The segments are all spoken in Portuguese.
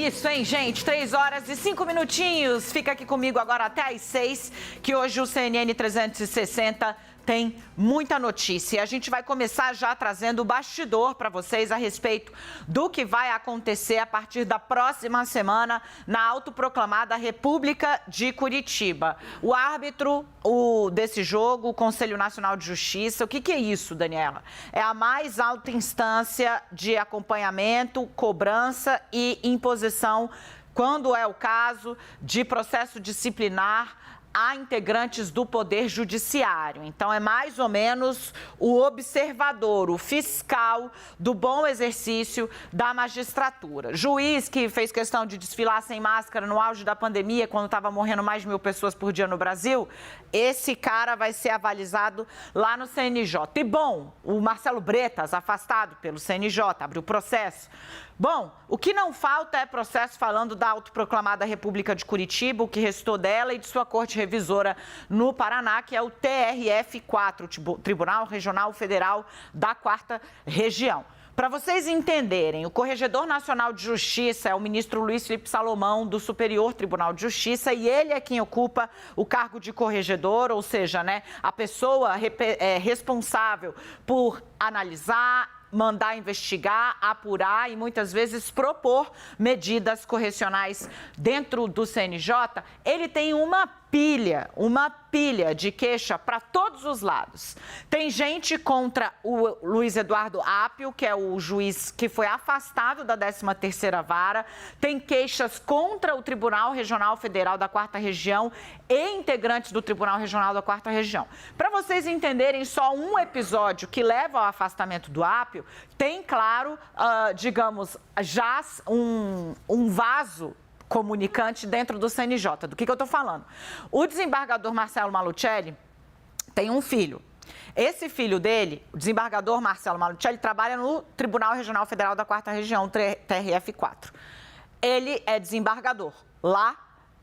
isso, hein, gente? 3 horas e 5 minutinhos. Fica aqui comigo agora até às 6, que hoje o CNN 360 tem muita notícia. A gente vai começar já trazendo o bastidor para vocês a respeito do que vai acontecer a partir da próxima semana na autoproclamada República de Curitiba. O árbitro desse jogo, o Conselho Nacional de Justiça, o que é isso, Daniela? É a mais alta instância de acompanhamento, cobrança e imposição, quando é o caso de processo disciplinar a integrantes do Poder Judiciário. Então, é mais ou menos o observador, o fiscal do bom exercício da magistratura. Juiz que fez questão de desfilar sem máscara no auge da pandemia, quando estava morrendo mais de 1.000 pessoas por dia no Brasil, esse cara vai ser avalizado lá no CNJ. E bom, o Marcelo Bretas, afastado pelo CNJ, abriu processo. Bom, o que não falta é processo falando da autoproclamada República de Curitiba, o que restou dela e de sua corte revisora no Paraná, que é o TRF4, o Tribunal Regional Federal da 4ª Região. Para vocês entenderem, o Corregedor Nacional de Justiça é o ministro Luiz Felipe Salomão, do Superior Tribunal de Justiça, e ele é quem ocupa o cargo de corregedor, ou seja, né, a pessoa responsável por analisar, mandar investigar, apurar e muitas vezes propor medidas correcionais dentro do CNJ. Ele tem uma pilha de queixa para todos os lados. Tem gente contra o Luiz Eduardo Apio, que é o juiz que foi afastado da 13ª Vara. Tem queixas contra o Tribunal Regional Federal da 4ª Região e integrantes do Tribunal Regional da 4ª Região. Para vocês entenderem, só um episódio que leva ao afastamento do Apio tem, claro, digamos, já um vaso comunicante dentro do CNJ. Do que eu estou falando? O desembargador Marcelo Malucelli tem um filho. Esse filho dele, o desembargador Marcelo Malucelli, trabalha no Tribunal Regional Federal da 4ª Região, TRF4. Ele é desembargador. Lá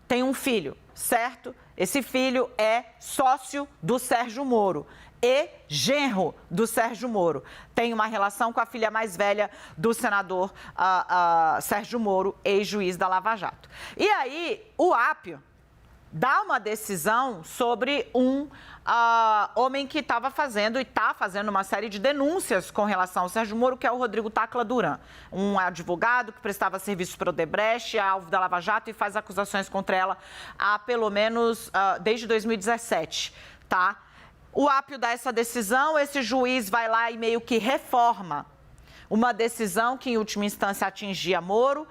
tem um filho, certo? Esse filho é sócio do Sérgio Moro e genro do Sérgio Moro. Tem uma relação com a filha mais velha do senador Sérgio Moro, ex-juiz da Lava Jato. E aí, o Apio dá uma decisão sobre um homem que estava fazendo e está fazendo uma série de denúncias com relação ao Sérgio Moro, que é o Rodrigo Tacla Duran, um advogado que prestava serviços para o Odebrecht, alvo da Lava Jato, e faz acusações contra ela há pelo menos desde 2017, tá? O Apio dá essa decisão, esse juiz vai lá e meio que reforma uma decisão que, em última instância, atingia Moro,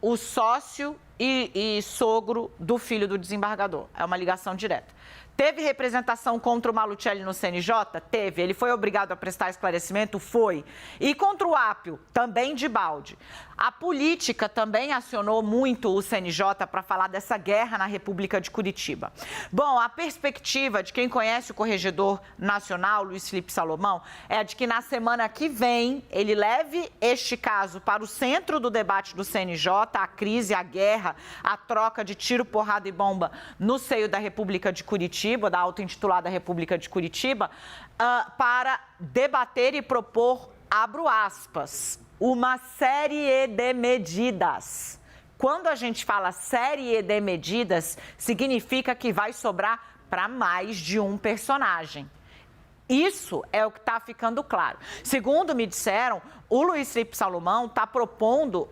o sócio e sogro do filho do desembargador. É uma ligação direta. Teve representação contra o Malucelli no CNJ? Teve. Ele foi obrigado a prestar esclarecimento? Foi. E contra o Apio? Também de balde. A política também acionou muito o CNJ para falar dessa guerra na República de Curitiba. Bom, a perspectiva de quem conhece o Corregedor Nacional, Luiz Felipe Salomão, é a de que na semana que vem ele leve este caso para o centro do debate do CNJ, a crise, a guerra, a troca de tiro, porrada e bomba no seio da República de Curitiba, da auto-intitulada República de Curitiba, para debater e propor, abro aspas, uma série de medidas. Quando a gente fala série de medidas, significa que vai sobrar para mais de um personagem. Isso é o que está ficando claro. Segundo me disseram, o Luiz Felipe Salomão está propondo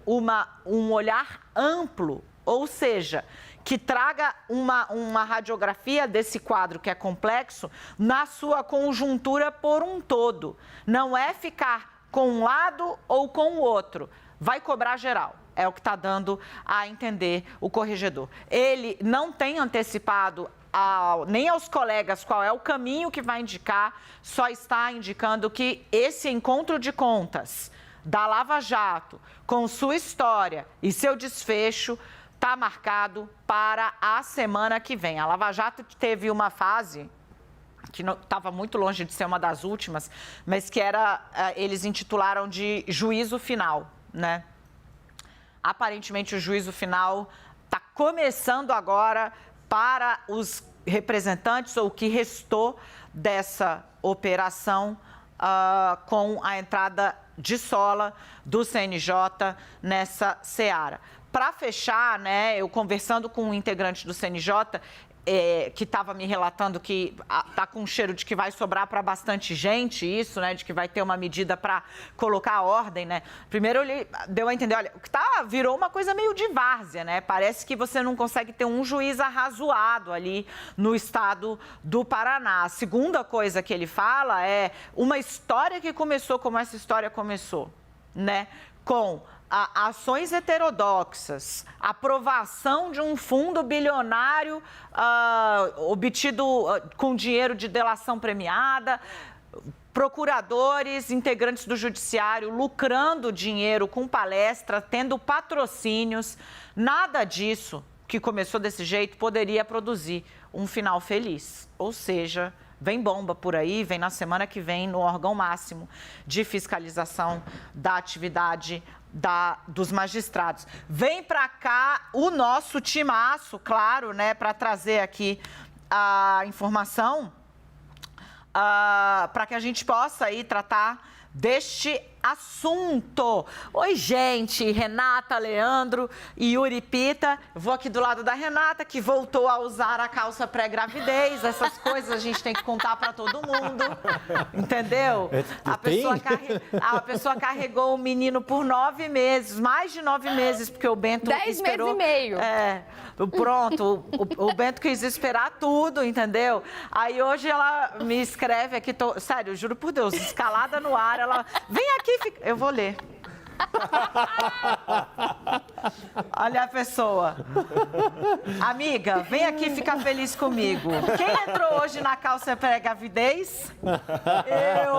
um olhar amplo, ou seja, que traga uma radiografia desse quadro que é complexo na sua conjuntura por um todo. Não é ficar com um lado ou com o outro. Vai cobrar geral. É o que está dando a entender o corregedor. Ele não tem antecipado nem aos colegas qual é o caminho que vai indicar, só está indicando que esse encontro de contas da Lava Jato, com sua história e seu desfecho, está marcado para a semana que vem. A Lava Jato teve uma fase que estava muito longe de ser uma das últimas, mas que eles intitularam de juízo final, né? Aparentemente, o juízo final está começando agora para os representantes, ou o que restou dessa operação, com a entrada de sola do CNJ nessa seara. Para fechar, né, eu conversando com um integrante do CNJ, que estava me relatando que está com um cheiro de que vai sobrar para bastante gente isso, né? De que vai ter uma medida para colocar a ordem, né? Primeiro ele deu a entender, olha, o que virou uma coisa meio de várzea, né? Parece que você não consegue ter um juiz arrazoado ali no estado do Paraná. A segunda coisa que ele fala é uma história que começou como essa história começou, né? Com ações heterodoxas, aprovação de um fundo bilionário obtido com dinheiro de delação premiada, procuradores, integrantes do judiciário lucrando dinheiro com palestra, tendo patrocínios. Nada disso que começou desse jeito poderia produzir um final feliz. Ou seja, vem bomba por aí, vem na semana que vem no órgão máximo de fiscalização da atividade dos magistrados. Vem para cá o nosso timaço, claro, né, para trazer aqui a informação para que a gente possa aí tratar deste assunto. Oi, gente, Renata, Leandro e Yuri Pita. Vou aqui do lado da Renata, que voltou a usar a calça pré-gravidez. Essas coisas a gente tem que contar para todo mundo, entendeu? A pessoa carregou o menino por 9 meses, mais de 9 meses, porque o Bento 10 esperou... meses e meio. Pronto, o Bento quis esperar tudo, entendeu? Aí hoje ela me escreve aqui, sério, juro por Deus, escalada no ar, ela... Vem aqui, eu vou ler. Olha a pessoa. Amiga, vem aqui ficar feliz comigo. Quem entrou hoje na calça pré-gravidez? Eu.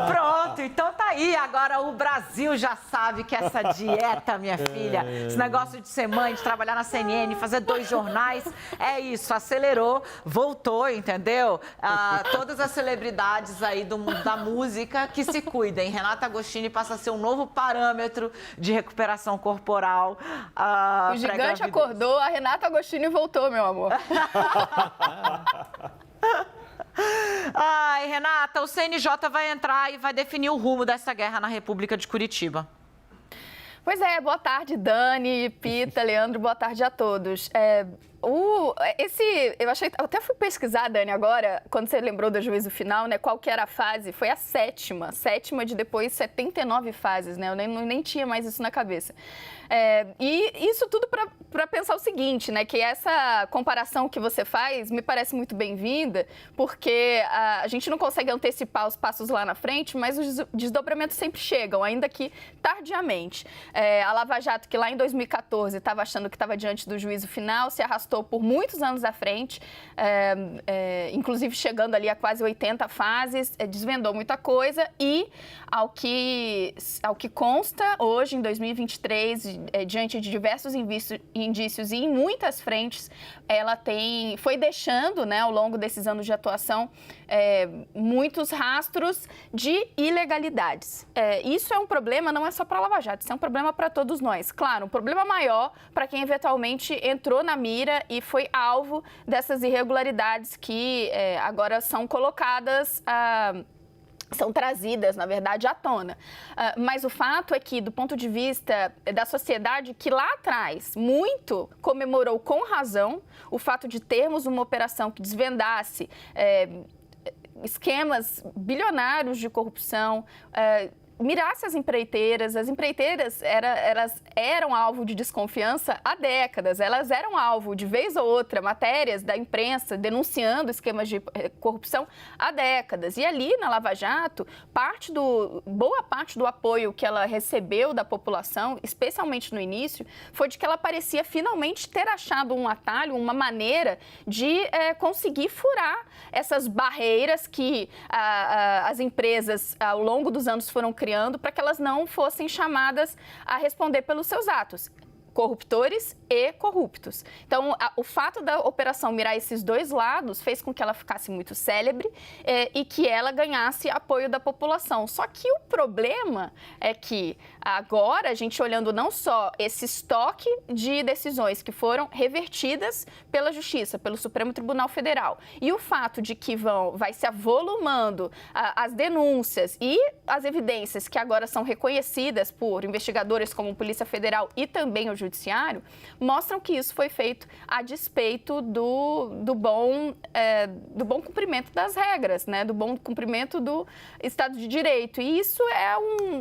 Pronto, então tá aí. Agora o Brasil já sabe que essa dieta, minha filha, esse negócio de ser mãe, de trabalhar na CNN, fazer 2 jornais, é isso, acelerou, voltou, entendeu? Todas as celebridades aí da música que se cuidem. Renata Agostini passa a ser um novo parâmetro de recuperação corporal. O gigante acordou, a Renata Agostini voltou, meu amor. Ai, Renata, o CNJ vai entrar e vai definir o rumo dessa guerra na República de Curitiba. Pois é, boa tarde, Dani, Pita, Leandro, boa tarde a todos. Eu até fui pesquisar, Dani, agora, quando você lembrou do juízo final, né, qual que era a fase, foi a sétima de depois 79 fases, né, eu nem tinha mais isso na cabeça. E isso tudo para pensar o seguinte, né, que essa comparação que você faz me parece muito bem-vinda, porque a gente não consegue antecipar os passos lá na frente, mas os desdobramentos sempre chegam, ainda que tardiamente. A Lava Jato, que lá em 2014 estava achando que estava diante do juízo final, se arrastou por muitos anos à frente, inclusive chegando ali a quase 80 fases, desvendou muita coisa e, ao que consta hoje, em 2023, diante de diversos indícios e em muitas frentes, ela foi deixando, né, ao longo desses anos de atuação, muitos rastros de ilegalidades. Isso é um problema, não é só para a Lava Jato, isso é um problema para todos nós. Claro, um problema maior para quem eventualmente entrou na mira e foi alvo dessas irregularidades que agora são colocadas são trazidas, na verdade, à tona. Mas o fato é que, do ponto de vista da sociedade, que lá atrás muito comemorou com razão o fato de termos uma operação que desvendasse esquemas bilionários de corrupção, mirasse as empreiteiras elas eram alvo de desconfiança há décadas, elas eram alvo de vez ou outra, matérias da imprensa denunciando esquemas de corrupção há décadas. E ali na Lava Jato, boa parte do apoio que ela recebeu da população, especialmente no início, foi de que ela parecia finalmente ter achado um atalho, uma maneira de conseguir furar essas barreiras que as empresas ao longo dos anos foram criando para que elas não fossem chamadas a responder pelos seus atos. corruptores e corruptos. Então, o fato da operação mirar esses dois lados fez com que ela ficasse muito célebre e que ela ganhasse apoio da população. Só que o problema é que agora a gente olhando não só esse estoque de decisões que foram revertidas pela Justiça, pelo Supremo Tribunal Federal, e o fato de que vai se avolumando as denúncias e as evidências que agora são reconhecidas por investigadores como a Polícia Federal e também o Judiciário, mostram que isso foi feito a despeito do bom cumprimento das regras, né? Do bom cumprimento do Estado de Direito. E isso é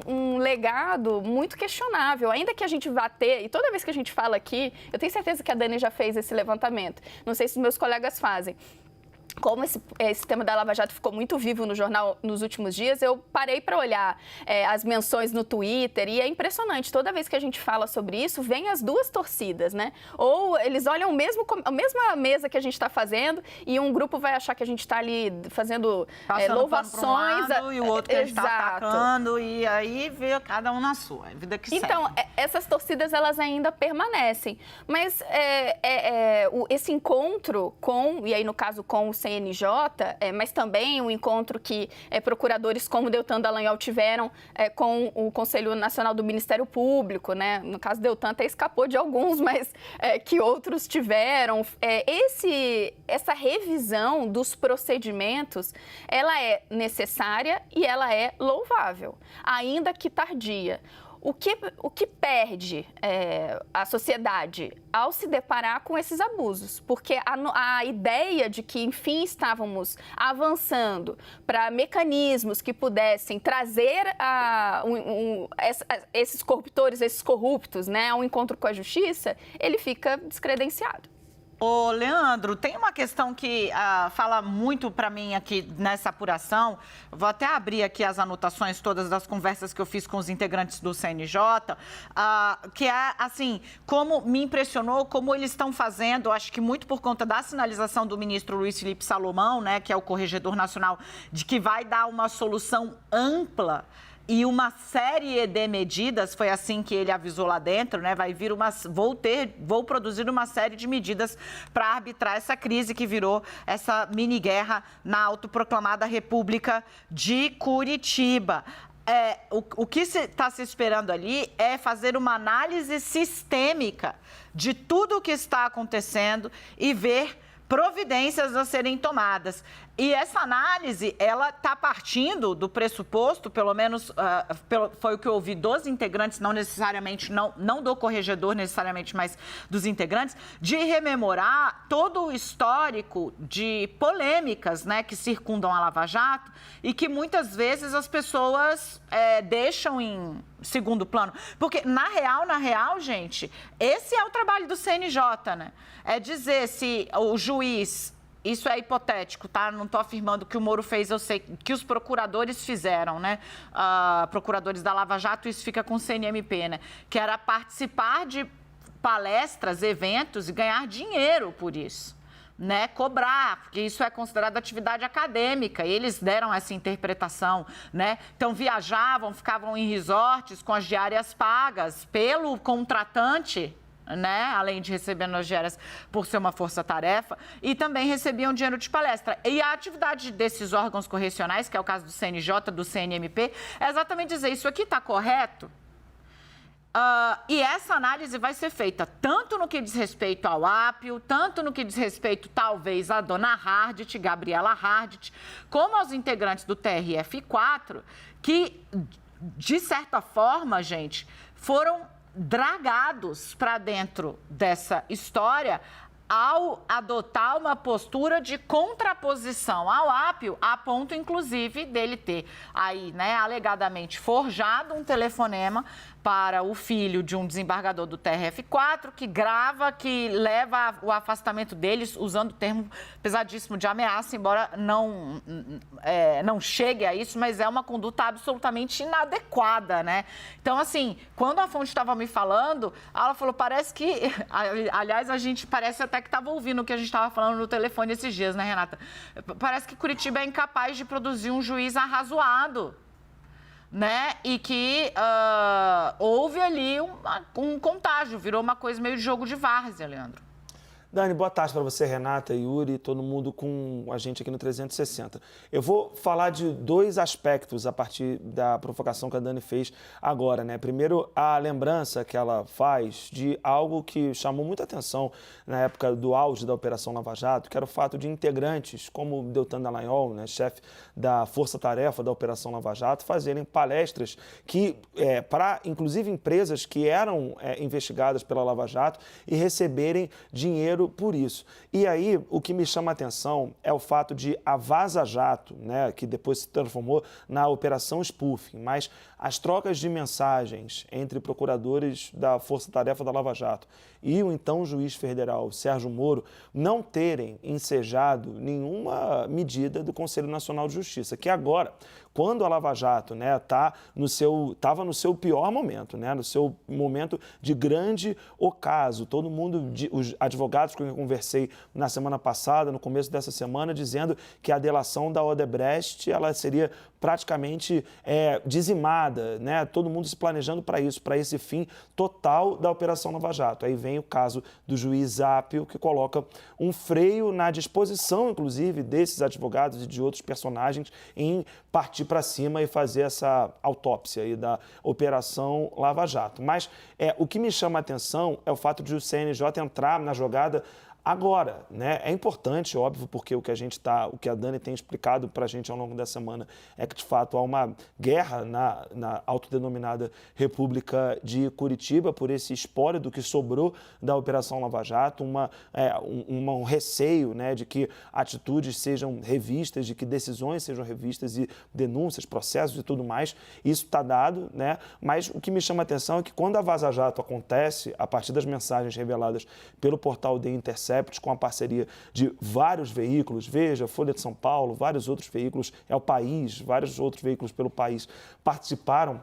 um legado muito questionável, ainda que a gente vá ter, e toda vez que a gente fala aqui, eu tenho certeza que a Dani já fez esse levantamento, não sei se meus colegas fazem. Como esse tema da Lava Jato ficou muito vivo no jornal nos últimos dias, eu parei para olhar as menções no Twitter e é impressionante. Toda vez que a gente fala sobre isso, vem as duas torcidas, né? Ou eles olham a mesma mesa que a gente está fazendo e um grupo vai achar que a gente está ali fazendo louvações. E o outro que a gente está atacando e aí vê cada um na sua. Vida que segue. Então, essas torcidas, elas ainda permanecem. Mas esse encontro e aí no caso com o CNJ, mas também o encontro que procuradores como Deltan Dallagnol tiveram com o Conselho Nacional do Ministério Público, né? No caso, Deltan até escapou de alguns, mas que outros tiveram. Essa revisão dos procedimentos, ela é necessária e ela é louvável, ainda que tardia. O que perde a sociedade ao se deparar com esses abusos? Porque a ideia de que, enfim, estávamos avançando para mecanismos que pudessem trazer esses corruptores, esses corruptos, né, ao encontro com a justiça, ele fica descredenciado. Ô, Leandro, tem uma questão que fala muito para mim aqui nessa apuração. Vou até abrir aqui as anotações todas das conversas que eu fiz com os integrantes do CNJ, que é, assim, como me impressionou, como eles estão fazendo, acho que muito por conta da sinalização do ministro Luiz Felipe Salomão, né, que é o Corregedor Nacional, de que vai dar uma solução ampla e uma série de medidas, foi assim que ele avisou lá dentro, né? Vou produzir uma série de medidas para arbitrar essa crise que virou essa mini-guerra na autoproclamada República de Curitiba. O que está se esperando ali é fazer uma análise sistêmica de tudo o que está acontecendo e ver providências a serem tomadas. E essa análise, ela está partindo do pressuposto, pelo menos foi o que eu ouvi dos integrantes, não necessariamente, não do corregedor necessariamente, mas dos integrantes, de rememorar todo o histórico de polêmicas, né, que circundam a Lava Jato e que muitas vezes as pessoas deixam em segundo plano. Porque, na real, gente, esse é o trabalho do CNJ, né? É dizer se o juiz... Isso é hipotético, tá? Não estou afirmando que o Moro fez, eu sei que os procuradores fizeram, né? Procuradores da Lava Jato, isso fica com o CNMP, né? Que era participar de palestras, eventos e ganhar dinheiro por isso, né? Cobrar, porque isso é considerado atividade acadêmica. E eles deram essa interpretação, né? Então, viajavam, ficavam em resorts com as diárias pagas pelo contratante, né? Além de receber as diárias por ser uma força-tarefa, e também recebiam dinheiro de palestra. E a atividade desses órgãos correcionais, que é o caso do CNJ, do CNMP, é exatamente dizer, isso aqui está correto? E essa análise vai ser feita tanto no que diz respeito ao Apio, tanto no que diz respeito, talvez, à dona Hardt, Gabriela Hardt, como aos integrantes do TRF4, que, de certa forma, gente, foram dragados para dentro dessa história ao adotar uma postura de contraposição ao Apio, a ponto, inclusive, dele ter aí, né, alegadamente forjado um telefonema para o filho de um desembargador do TRF4, que grava, que leva o afastamento deles, usando o termo pesadíssimo de ameaça, embora não chegue a isso, mas é uma conduta absolutamente inadequada, né? Então, assim, quando a fonte estava me falando, ela falou, parece que... Aliás, a gente parece até que estava ouvindo o que a gente estava falando no telefone esses dias, né, Renata? Parece que Curitiba é incapaz de produzir um juiz arrazoado, né? E que houve ali um contágio, virou uma coisa meio de jogo de várzea, Leandro. Dani, boa tarde para você, Renata, Yuri, todo mundo com a gente aqui no 360. Eu vou falar de dois aspectos a partir da provocação que a Dani fez agora, né? Primeiro, a lembrança que ela faz de algo que chamou muita atenção na época do auge da Operação Lava Jato, que era o fato de integrantes como Deltan Dallagnol, né, chefe da força-tarefa da Operação Lava Jato, fazerem palestras que, para inclusive empresas que eram investigadas pela Lava Jato e receberem dinheiro por isso. E aí, o que me chama a atenção é o fato de a Vaza Jato, né, que depois se transformou na Operação Spoofing, mas as trocas de mensagens entre procuradores da Força Tarefa da Lava Jato e o então juiz federal Sérgio Moro não terem ensejado nenhuma medida do Conselho Nacional de Justiça, que agora, quando a Lava Jato, né, estava no seu pior momento, né, no seu momento de grande ocaso, todo mundo, os advogados com quem eu conversei na semana passada, no começo dessa semana, dizendo que a delação da Odebrecht ela seria praticamente dizimada, né? Todo mundo se planejando para isso, para esse fim total da Operação Lava Jato. Aí vem o caso do juiz Zápio, que coloca um freio na disposição, inclusive, desses advogados e de outros personagens em partir para cima e fazer essa autópsia aí da Operação Lava Jato. Mas o que me chama a atenção é o fato de o CNJ entrar na jogada agora, né? É importante, óbvio, porque o que a Dani tem explicado para a gente ao longo da semana é que, de fato, há uma guerra na autodenominada República de Curitiba por esse espólio do que sobrou da Operação Lava Jato, um receio, né, de que atitudes sejam revistas, de que decisões sejam revistas e denúncias, processos e tudo mais. Isso está dado, né? Mas o que me chama a atenção é que quando a Vaza Jato acontece, a partir das mensagens reveladas pelo portal The Intercept, com a parceria de vários veículos, veja, Folha de São Paulo, vários outros veículos, o País, vários outros veículos pelo país participaram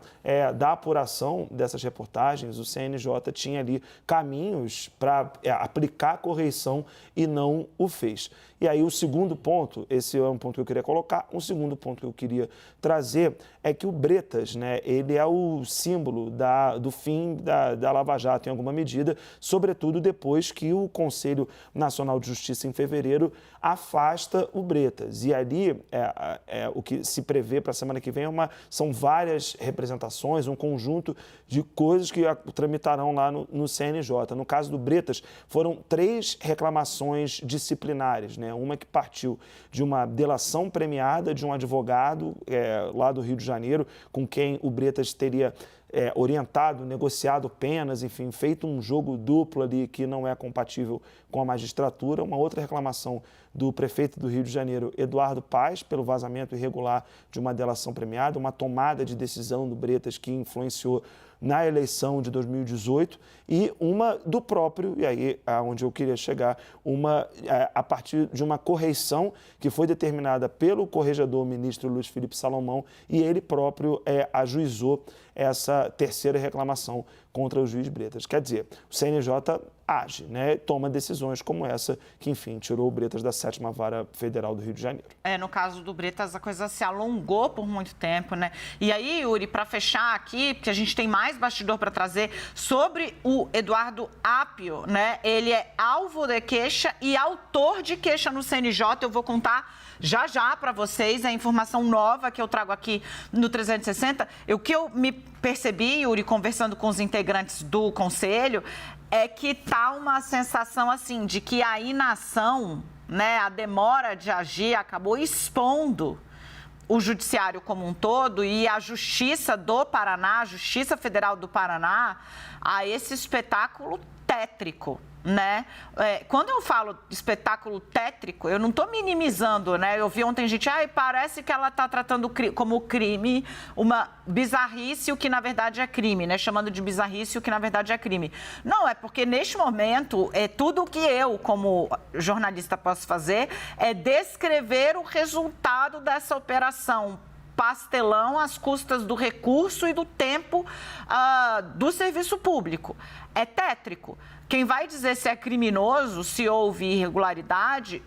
da apuração dessas reportagens. O CNJ tinha ali caminhos para aplicar a correição e não o fez. E aí o segundo ponto, esse é um ponto que eu queria colocar, um segundo ponto que eu queria trazer é que o Bretas, né, ele é o símbolo do fim da Lava Jato em alguma medida, sobretudo depois que o Conselho Nacional de Justiça, em fevereiro, afasta o Bretas. E ali, o que se prevê para a semana que vem são várias representações, um conjunto de coisas que tramitarão lá no CNJ. No caso do Bretas, foram 3 reclamações disciplinares, né? Uma que partiu de uma delação premiada de um advogado lá do Rio de Janeiro, com quem o Bretas teria orientado, negociado penas, enfim, feito um jogo duplo ali que não é compatível com a magistratura. Uma outra reclamação do prefeito do Rio de Janeiro, Eduardo Paes, pelo vazamento irregular de uma delação premiada, uma tomada de decisão do Bretas que influenciou na eleição de 2018, e uma do próprio, e aí aonde eu queria chegar, a partir de uma correição que foi determinada pelo corregedor ministro Luiz Felipe Salomão, e ele próprio ajuizou essa terceira reclamação contra o juiz Bretas. Quer dizer, o CNJ age, né? Toma decisões como essa, que, enfim, tirou o Bretas da 7ª Vara Federal do Rio de Janeiro. No caso do Bretas, a coisa se alongou por muito tempo, né? E aí, Yuri, para fechar aqui, porque a gente tem mais bastidor para trazer sobre o Eduardo Apio, né? Ele é alvo de queixa e autor de queixa no CNJ. Eu vou contar já para vocês a informação nova que eu trago aqui no 360. O que eu me percebi, Yuri, conversando com os integrantes do Conselho, é que tá uma sensação assim de que a inação, né, a demora de agir acabou expondo o judiciário como um todo e a Justiça do Paraná, a Justiça Federal do Paraná, a esse espetáculo tétrico, né? Quando eu falo espetáculo tétrico, eu não estou minimizando, né? Eu vi ontem gente, parece que ela está tratando como crime uma bizarrice, o que na verdade é crime, né? Chamando de bizarrice o que na verdade é crime. Não, é porque neste momento, tudo o que eu, como jornalista, posso fazer é descrever o resultado dessa operação pastelão às custas do recurso e do tempo do serviço público. é tétrico. Quem vai dizer se é criminoso, se houve irregularidade,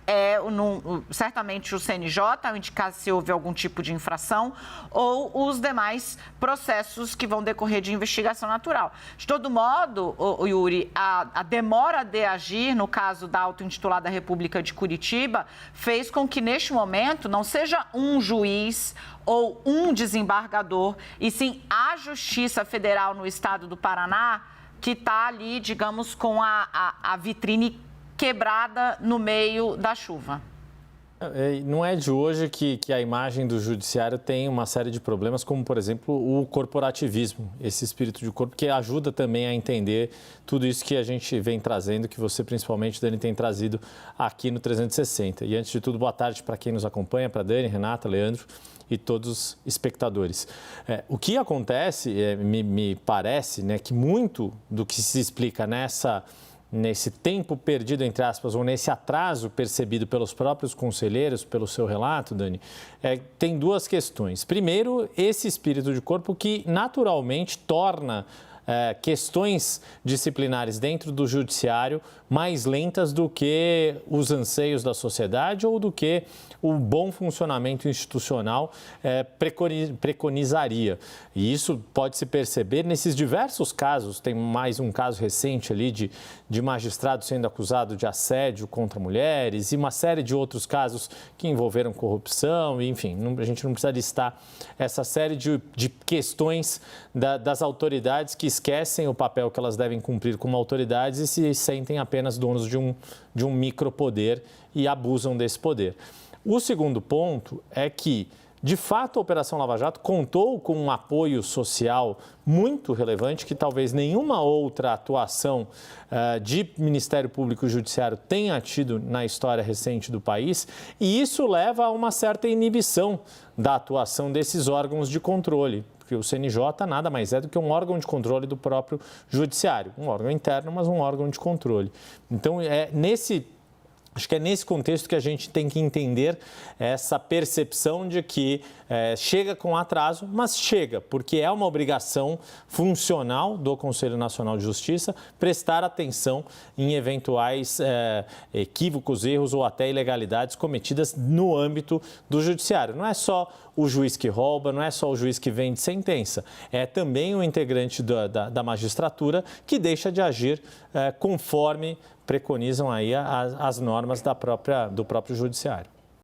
certamente o CNJ, ao indicar se houve algum tipo de infração, ou os demais processos que vão decorrer de investigação natural. De todo modo, Yuri, a demora de agir, no caso da auto-intitulada República de Curitiba, fez com que, neste momento, não seja um juiz ou um desembargador, e sim a Justiça Federal no estado do Paraná, que está ali, digamos, com a vitrine quebrada no meio da chuva. Não é de hoje que a imagem do judiciário tem uma série de problemas, como, por exemplo, o corporativismo, esse espírito de corpo, que ajuda também a entender tudo isso que a gente vem trazendo, que você, principalmente, Dani, tem trazido aqui no 360. E, antes de tudo, boa tarde para quem nos acompanha, para Dani, Renata, Leandro e todos os espectadores. O que acontece, me parece, né, que muito do que se explica nesse tempo perdido, entre aspas, ou nesse atraso percebido pelos próprios conselheiros, pelo seu relato, Dani, tem duas questões. Primeiro, esse espírito de corpo que naturalmente torna questões disciplinares dentro do judiciário mais lentas do que os anseios da sociedade ou do que o bom funcionamento institucional preconizaria. E isso pode se perceber nesses diversos casos. Tem mais um caso recente ali de magistrado sendo acusado de assédio contra mulheres e uma série de outros casos que envolveram corrupção, enfim, a gente não precisa listar essa série de questões das autoridades que esquecem o papel que elas devem cumprir como autoridades e se sentem apenas donos de um micropoder e abusam desse poder. O segundo ponto é que, de fato, a Operação Lava Jato contou com um apoio social muito relevante que talvez nenhuma outra atuação de Ministério Público e Judiciário tenha tido na história recente do país, e isso leva a uma certa inibição da atuação desses órgãos de controle. Porque o CNJ nada mais é do que um órgão de controle do próprio judiciário. Um órgão interno, mas um órgão de controle. Então, acho que é nesse contexto que a gente tem que entender essa percepção de que chega com atraso, mas chega, porque é uma obrigação funcional do Conselho Nacional de Justiça prestar atenção em eventuais equívocos, erros ou até ilegalidades cometidas no âmbito do judiciário. Não é só o juiz que rouba, não é só o juiz que vende sentença, é também o integrante da magistratura que deixa de agir conforme preconizam aí as normas do próprio judiciário.